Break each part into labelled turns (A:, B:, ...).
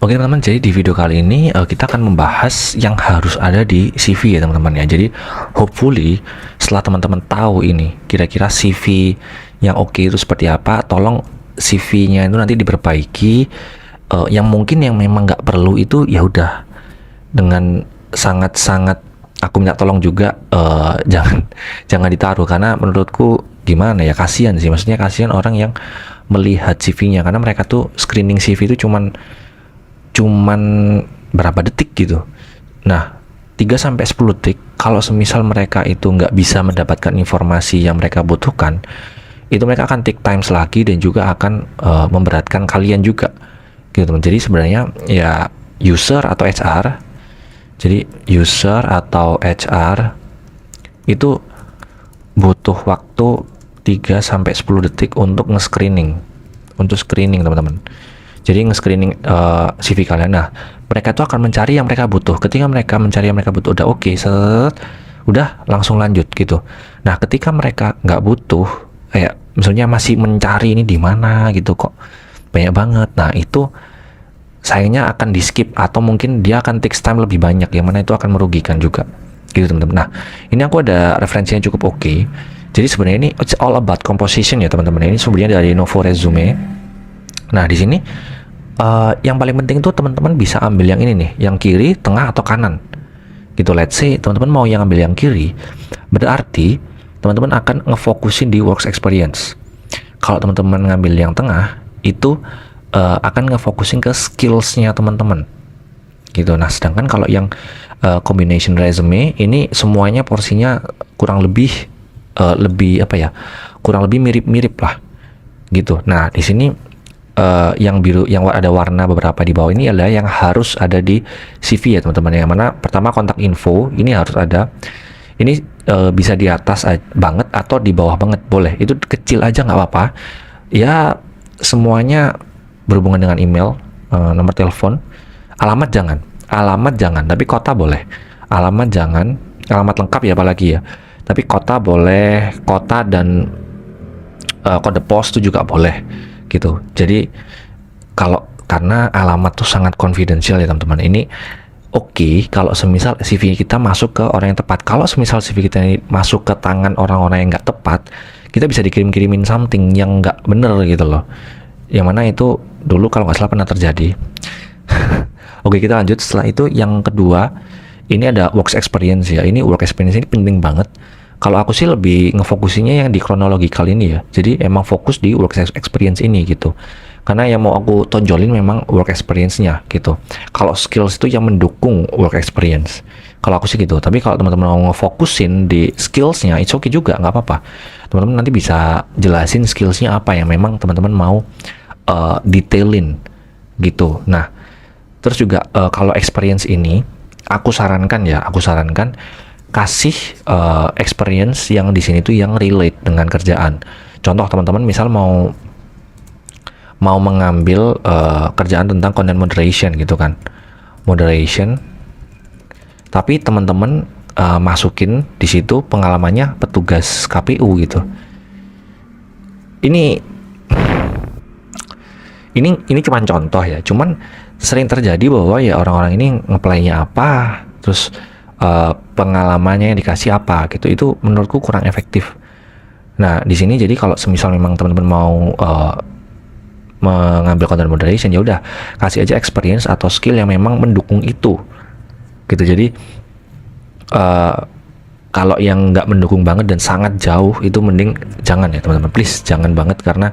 A: Oke teman-teman, jadi di video kali ini kita akan membahas yang harus ada di CV ya teman-teman ya. Jadi hopefully setelah teman-teman tahu ini kira-kira CV yang oke itu seperti apa, tolong CV-nya itu nanti diperbaiki. Yang mungkin yang memang nggak perlu itu ya udah dengan sangat-sangat aku minta tolong juga jangan ditaruh, karena menurutku gimana ya, kasihan sih, maksudnya kasihan orang yang melihat CV-nya, karena mereka tuh screening CV itu cuman berapa detik gitu. Nah, 3-10 detik, kalau semisal mereka itu nggak bisa mendapatkan informasi yang mereka butuhkan, itu mereka akan take times lagi dan juga akan memberatkan kalian juga gitu teman. Jadi sebenarnya ya user atau HR, jadi user atau HR itu butuh waktu 3-10 detik untuk nge-screening, untuk screening teman-teman. Jadi nge-screening CV kalian. Nah, mereka tuh akan mencari yang mereka butuh. Ketika mereka mencari yang mereka butuh, udah oke, udah langsung lanjut gitu. Nah, ketika mereka nggak butuh, kayak misalnya masih mencari ini di mana gitu, kok banyak banget. Nah, itu sayangnya akan di skip, atau mungkin dia akan take time lebih banyak, yang mana itu akan merugikan juga gitu teman-teman. Nah, ini aku ada referensinya cukup oke. Jadi sebenarnya ini it's all about composition ya teman-teman. Ini sebenarnya dari Novo Resume. Nah, di sini yang paling penting tuh teman-teman bisa ambil yang ini nih, yang kiri, tengah, atau kanan gitu. Let's say teman-teman mau yang ambil yang kiri, berarti teman-teman akan ngefokusin di work experience. Kalau teman-teman ngambil yang tengah, itu akan ngefokusin ke skills-nya teman-teman gitu. Nah, sedangkan kalau yang combination resume ini semuanya porsinya kurang lebih kurang lebih mirip-mirip lah gitu. Nah, di sini yang biru, yang ada warna beberapa di bawah ini adalah yang harus ada di CV ya teman-teman. Yang mana pertama kontak info ini harus ada. Ini bisa di atas banget atau di bawah banget, boleh. Itu kecil aja nggak apa-apa. Ya semuanya berhubungan dengan email, nomor telepon, alamat jangan, tapi kota boleh. Alamat jangan, alamat lengkap ya apalagi ya. Tapi kota boleh, kota dan kode pos itu juga boleh gitu. Jadi karena alamat tuh sangat confidential ya teman-teman. Ini oke kalau semisal CV kita masuk ke orang yang tepat. Kalau semisal CV kita ini masuk ke tangan orang-orang yang nggak tepat, kita bisa dikirim-kirimin something yang nggak bener gitu loh. Yang mana itu dulu kalau nggak salah pernah terjadi. Oke, kita lanjut. Setelah itu yang kedua, ini ada work experience ya. Ini work experience ini penting banget. Kalau aku sih lebih ngefokusinya yang di kronologi kali ini ya. Jadi emang fokus di work experience ini gitu. Karena yang mau aku tonjolin memang work experience-nya gitu. Kalau skills itu yang mendukung work experience. Kalau aku sih gitu. Tapi kalau teman-teman mau ngefokusin di skills-nya, it's okay juga, nggak apa-apa. Teman-teman nanti bisa jelasin skills-nya apa yang memang teman-teman mau detailin gitu. Nah, terus juga kalau experience ini, aku sarankan kasih experience yang di sini tuh yang relate dengan kerjaan. Contoh teman-teman misal mau mengambil kerjaan tentang content moderation gitu kan, moderation, tapi teman-teman masukin di situ pengalamannya petugas KPU gitu. Ini cuma contoh ya, cuman sering terjadi bahwa ya orang-orang ini nge-play-nya apa, terus pengalamannya yang dikasih apa gitu. Itu menurutku kurang efektif. Nah, di sini jadi kalau semisal memang teman-teman mau mengambil content moderation, ya udah kasih aja experience atau skill yang memang mendukung itu gitu. Jadi kalau yang nggak mendukung banget dan sangat jauh, itu mending jangan ya teman-teman, please jangan banget, karena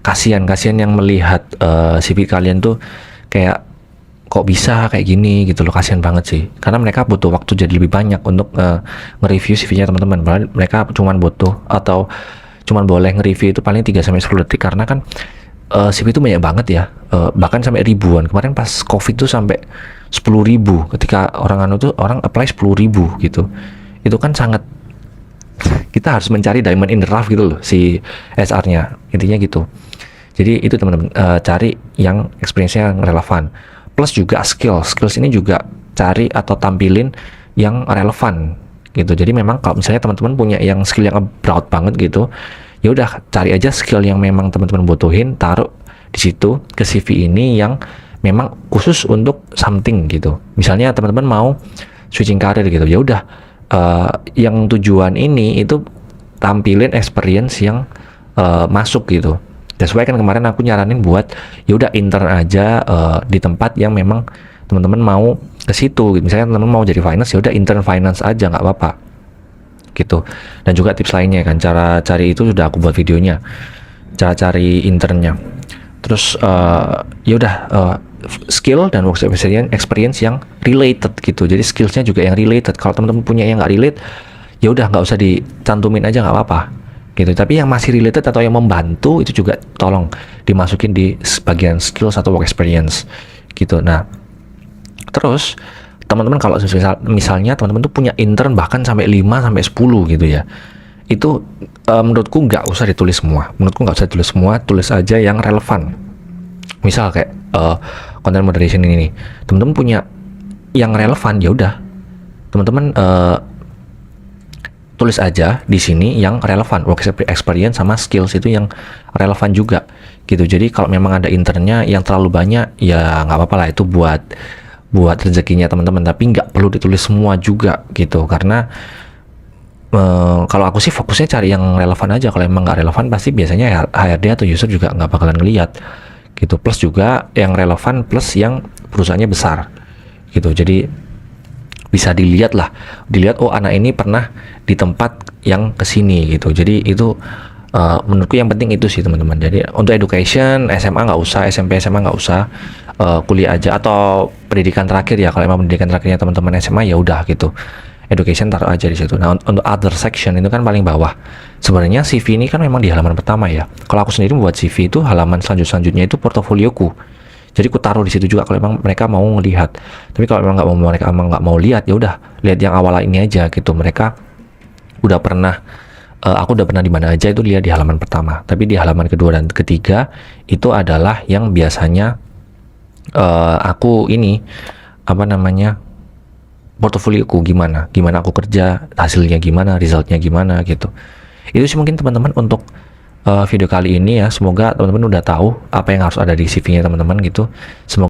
A: kasihan yang melihat CV kalian tuh kayak kok bisa kayak gini gitu loh. Kasihan banget sih, karena mereka butuh waktu jadi lebih banyak untuk nge-review CV-nya teman-teman. Padahal mereka cuman butuh atau cuman boleh nge-review itu paling 3-10 detik, karena kan CV itu banyak banget ya, bahkan sampai ribuan. Kemarin pas COVID tuh sampai 10.000 ketika orang apply 10.000 gitu. Itu kan sangat, kita harus mencari diamond in the rough gitu loh si HR-nya, intinya gitu. Jadi itu teman-teman, cari yang experience-nya yang relevan. Plus juga skills ini juga cari atau tampilin yang relevan gitu. Jadi memang kalau misalnya teman-teman punya yang skill yang broad banget gitu, ya udah cari aja skill yang memang teman-teman butuhin, taruh di situ ke CV ini yang memang khusus untuk something gitu. Misalnya teman-teman mau switching karir gitu, ya udah yang tujuan ini itu tampilin experience yang masuk gitu. That's why kan kemarin aku nyaranin buat ya udah intern aja di tempat yang memang teman-teman mau ke situ. Misalnya teman-teman mau jadi finance, ya udah intern finance aja, nggak apa-apa gitu. Dan juga tips lainnya kan, cara cari itu sudah aku buat videonya, cara cari internnya. Terus ya udah skill dan work experience yang related gitu. Jadi skillsnya juga yang related. Kalau teman-teman punya yang nggak relate, ya udah nggak usah dicantumin aja, nggak apa-apa gitu. Tapi yang masih related atau yang membantu itu juga tolong dimasukin di bagian skills atau work experience gitu. Nah, terus teman-teman kalau misalnya teman-teman tuh punya intern bahkan sampai 5 sampai 10 gitu ya, itu menurutku nggak usah ditulis semua. Tulis aja yang relevan. Misal kayak content moderation ini nih, teman-teman punya yang relevan, ya udah teman-teman tulis aja di sini yang relevan, work experience sama skills itu yang relevan juga gitu. Jadi kalau memang ada internnya yang terlalu banyak, ya nggak apa-apa lah, itu buat rezekinya teman-teman, tapi nggak perlu ditulis semua juga gitu. Karena kalau aku sih fokusnya cari yang relevan aja. Kalau emang nggak relevan, pasti biasanya HRD atau user juga nggak bakalan ngeliat gitu. Plus juga yang relevan plus yang perusahaannya besar gitu. Jadi bisa dilihat oh anak ini pernah di tempat yang kesini gitu. Jadi itu menurutku yang penting itu sih teman-teman. Jadi untuk education SMA nggak usah, SMP SMA nggak usah, kuliah aja atau pendidikan terakhir ya. Kalau emang pendidikan terakhirnya teman-teman SMA, ya udah gitu, education taruh aja di situ. Nah, untuk other section itu kan paling bawah. Sebenarnya CV ini kan memang di halaman pertama ya. Kalau aku sendiri membuat CV itu halaman selanjutnya itu portofolioku. Jadi aku taruh di situ juga kalau memang mereka mau melihat. Tapi kalau memang mereka nggak mau lihat, ya udah lihat yang awal ini aja gitu. Mereka udah pernah, aku udah pernah di mana aja, itu lihat di halaman pertama. Tapi di halaman kedua dan ketiga itu adalah yang biasanya aku ini portofolioku gimana aku kerja, hasilnya gimana, resultnya gimana gitu. Itu sih mungkin teman-teman untuk video kali ini ya. Semoga teman-teman udah tahu apa yang harus ada di CV-nya teman-teman gitu. Semoga